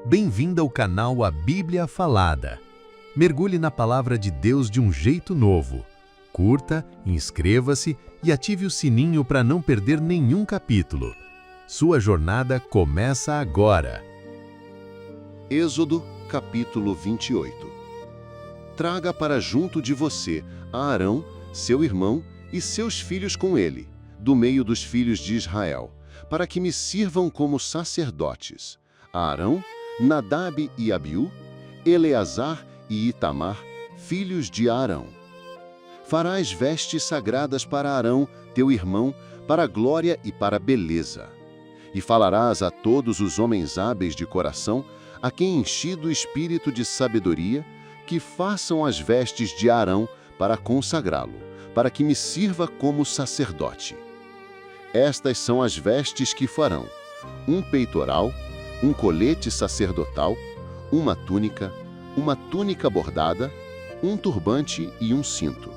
Bem-vindo ao canal A Bíblia Falada. Mergulhe na Palavra de Deus de um jeito novo. Curta, inscreva-se e ative o sininho para não perder nenhum capítulo. Sua jornada começa agora. Êxodo, capítulo 28. Traga para junto de você a Arão, seu irmão, e seus filhos com ele, do meio dos filhos de Israel, para que me sirvam como sacerdotes. A Arão, Nadab e Abiú, Eleazar e Itamar, filhos de Arão. Farás vestes sagradas para Arão, teu irmão, para a glória e para a beleza. E falarás a todos os homens hábeis de coração, a quem enchi do espírito de sabedoria, que façam as vestes de Arão para consagrá-lo, para que me sirva como sacerdote. Estas são as vestes que farão: um peitoral, um colete sacerdotal, uma túnica bordada, um turbante e um cinto.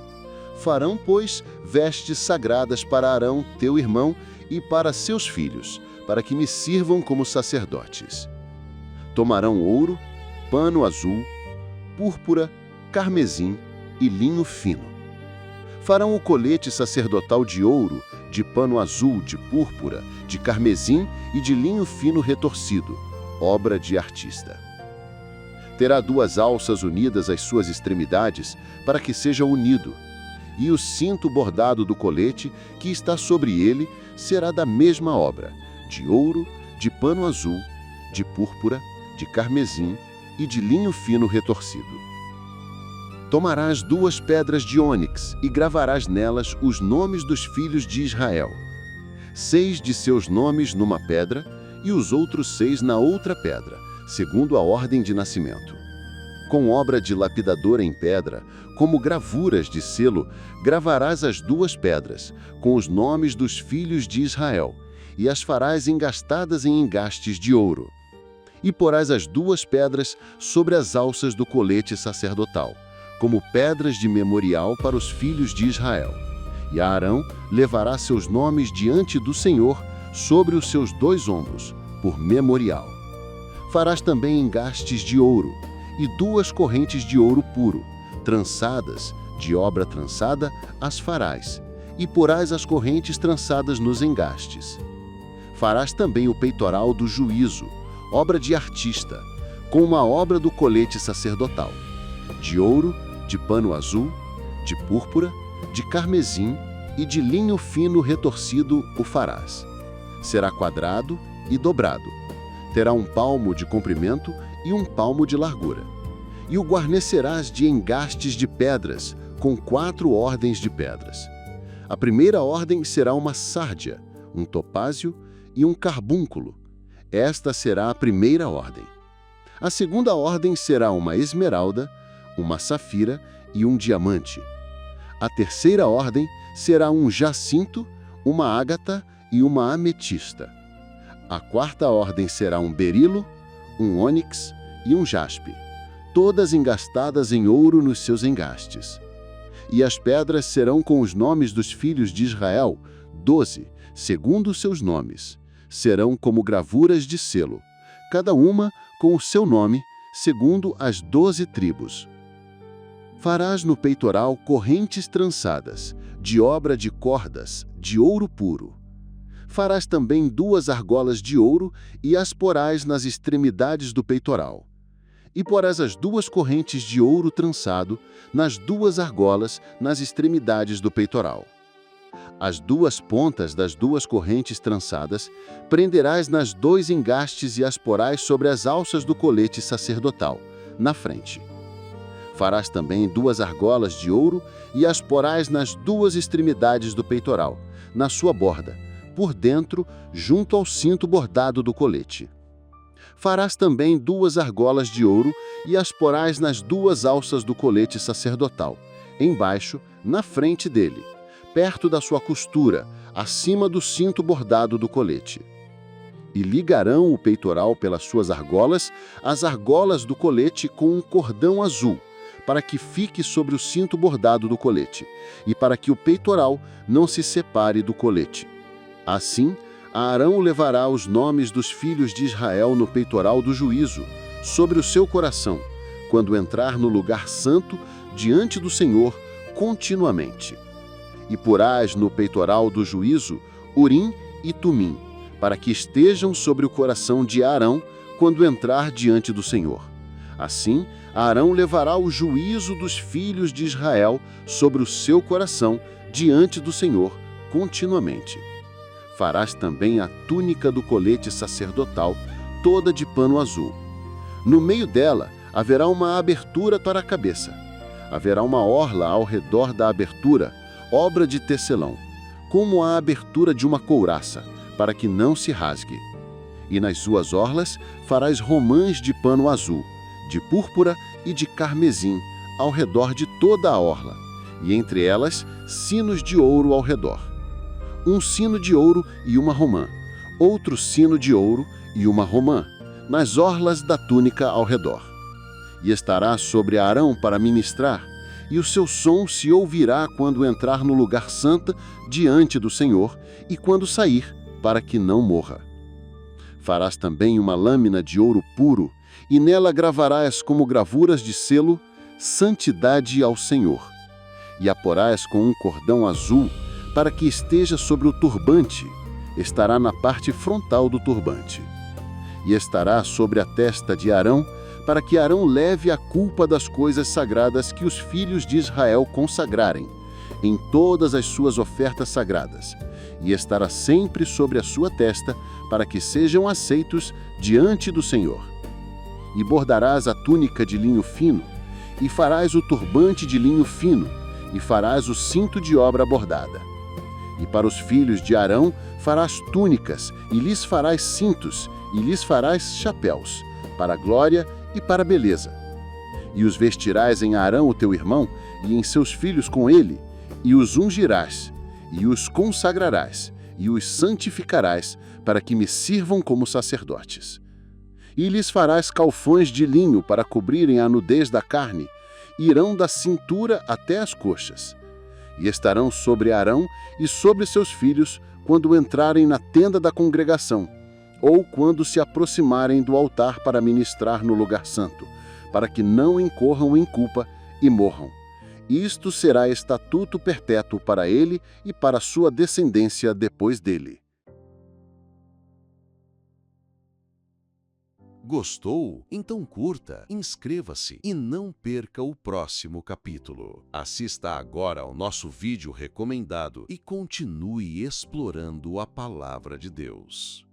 Farão, pois, vestes sagradas para Arão, teu irmão, e para seus filhos, para que me sirvam como sacerdotes. Tomarão ouro, pano azul, púrpura, carmesim e linho fino. Farão o colete sacerdotal de ouro, de pano azul, de púrpura, de carmesim e de linho fino retorcido, obra de artista. Terá 2 alças unidas às suas extremidades, para que seja unido, e o cinto bordado do colete, que está sobre ele, será da mesma obra, de ouro, de pano azul, de púrpura, de carmesim e de linho fino retorcido. Tomarás 2 pedras de ônix e gravarás nelas os nomes dos filhos de Israel. 6 de seus nomes numa pedra e os outros 6 na outra pedra, segundo a ordem de nascimento. Com obra de lapidador em pedra, como gravuras de selo, gravarás as 2 pedras, com os nomes dos filhos de Israel, e as farás engastadas em engastes de ouro. E porás as 2 pedras sobre as alças do colete sacerdotal, como pedras de memorial para os filhos de Israel. E Arão levará seus nomes diante do Senhor sobre os seus 2 ombros, por memorial. Farás também engastes de ouro, e 2 correntes de ouro puro, trançadas, de obra trançada, as farás, e porás as correntes trançadas nos engastes. Farás também o peitoral do juízo, obra de artista, com uma obra do colete sacerdotal, de ouro, de pano azul, de púrpura, de carmesim e de linho fino retorcido o farás. Será quadrado e dobrado. Terá 1 palmo de comprimento e 1 palmo de largura. E o guarnecerás de engastes de pedras, com 4 ordens de pedras. A primeira ordem será uma sárdia, um topázio e um carbúnculo. Esta será a primeira ordem. A segunda ordem será uma esmeralda, uma safira e um diamante. A terceira ordem será um jacinto, uma ágata e uma ametista. A quarta ordem será um berilo, um ônix e um jaspe, todas engastadas em ouro nos seus engastes. E as pedras serão com os nomes dos filhos de Israel, 12, segundo os seus nomes. Serão como gravuras de selo, cada uma com o seu nome, segundo as 12 tribos. Farás no peitoral correntes trançadas, de obra de cordas, de ouro puro. Farás também 2 argolas de ouro e as porás nas extremidades do peitoral. E porás as 2 correntes de ouro trançado nas 2 argolas nas extremidades do peitoral. As 2 pontas das 2 correntes trançadas prenderás nas 2 engastes e as porás sobre as alças do colete sacerdotal, na frente. Farás também 2 argolas de ouro e as porás nas 2 extremidades do peitoral, na sua borda, por dentro, junto ao cinto bordado do colete. Farás também 2 argolas de ouro e as porás nas 2 alças do colete sacerdotal, embaixo, na frente dele, perto da sua costura, acima do cinto bordado do colete. E ligarão o peitoral pelas suas argolas, as argolas do colete com um cordão azul, para que fique sobre o cinto bordado do colete, e para que o peitoral não se separe do colete. Assim, Arão levará os nomes dos filhos de Israel no peitoral do juízo, sobre o seu coração, quando entrar no lugar santo diante do Senhor continuamente. E porás no peitoral do juízo Urim e Tumim, para que estejam sobre o coração de Arão quando entrar diante do Senhor. Assim, Arão levará o juízo dos filhos de Israel sobre o seu coração diante do Senhor continuamente. Farás também a túnica do colete sacerdotal, toda de pano azul. No meio dela haverá uma abertura para a cabeça. Haverá uma orla ao redor da abertura, obra de tecelão, como a abertura de uma couraça, para que não se rasgue. E nas suas orlas farás romãs de pano azul, de púrpura e de carmesim, ao redor de toda a orla, e entre elas sinos de ouro ao redor. Um sino de ouro e uma romã, outro sino de ouro e uma romã, nas orlas da túnica ao redor. E estará sobre Arão para ministrar, e o seu som se ouvirá quando entrar no lugar santo diante do Senhor e quando sair, para que não morra. Farás também uma lâmina de ouro puro, e nela gravarás como gravuras de selo, santidade ao Senhor. E a porás com um cordão azul, para que esteja sobre o turbante, estará na parte frontal do turbante. E estará sobre a testa de Arão, para que Arão leve a culpa das coisas sagradas que os filhos de Israel consagrarem, em todas as suas ofertas sagradas, e estará sempre sobre a sua testa, para que sejam aceitos diante do Senhor. E bordarás a túnica de linho fino, e farás o turbante de linho fino, e farás o cinto de obra bordada. E para os filhos de Arão farás túnicas, e lhes farás cintos, e lhes farás chapéus, para a glória e para a beleza. E os vestirás em Arão, o teu irmão, e em seus filhos com ele, e os ungirás, e os consagrarás, e os santificarás, para que me sirvam como sacerdotes. E lhes farás calfões de linho para cobrirem a nudez da carne, e irão da cintura até as coxas. E estarão sobre Arão e sobre seus filhos quando entrarem na tenda da congregação, ou quando se aproximarem do altar para ministrar no lugar santo, para que não incorram em culpa e morram. Isto será estatuto perpétuo para ele e para sua descendência depois dele. Gostou? Então curta, inscreva-se e não perca o próximo capítulo. Assista agora ao nosso vídeo recomendado e continue explorando a Palavra de Deus.